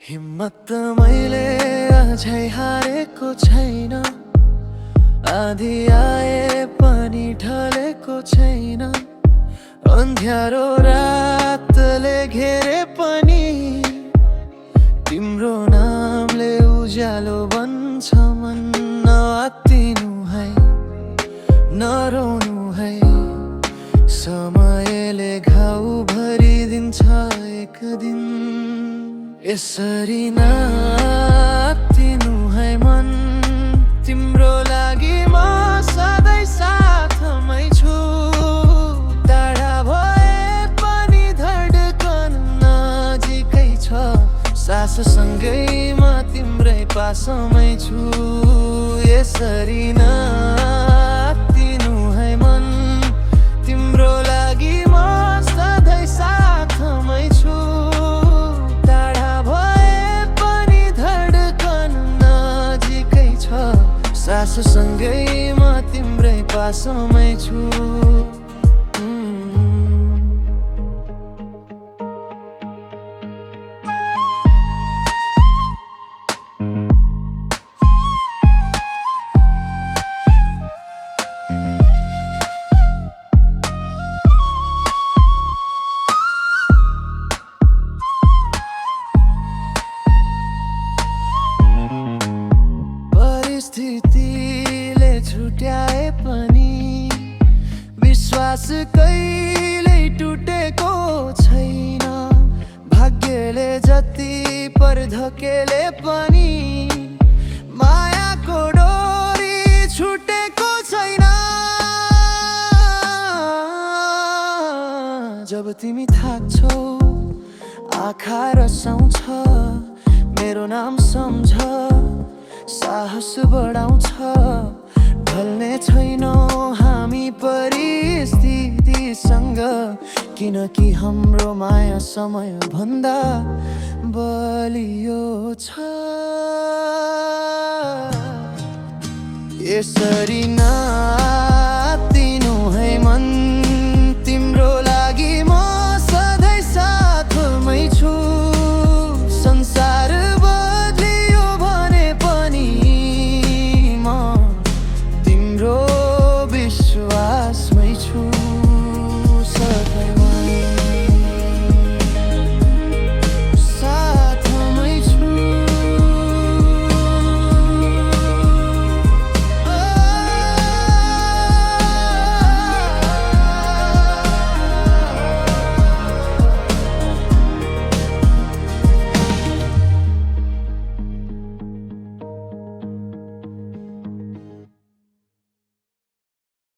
हिम्मत मैले अझै हारेको छैन। आधी आए पनि ढलेको छैन। अन्ध्यारो रातले घेरे पनि तिम्रो नामले उज्यालो बन्छ मन। नआत्तिनु है, नरोनु है, समयले घाउ भरिदिन्छ एक दिन। यसरी नआत्तिनु है मन, तिम्रो लागि म सधैँ साथमै छु। टाढा भए पनि धड्कन नजिकै छ, साससँगै म तिम्रै पासमै छु। यसरी नआत्तिनु है मन, तिम्रो लागि म सधैँ साथमै छु। टाढा भए पनि धड्कन नजिकै छ, साससँगै म तिम्रै पासमै छु। परिस्थितिले छुट्याए पनि विश्वास कहिल्यै टुटेको छैन। भाग्यले जति पर धकेले पनि मायाको डोरी छुटेको छैन। जब तिमी थाक्छौ, आँखा रसाउँछ, मेरो नाम सम्झ, साहस बढाउँछ। ढल्ने छैनौ हामी परिस्थितिसँग, किनकि हाम्रो माया समय भन्दा बलियो छ। यसरी नआत्तिनु है मन,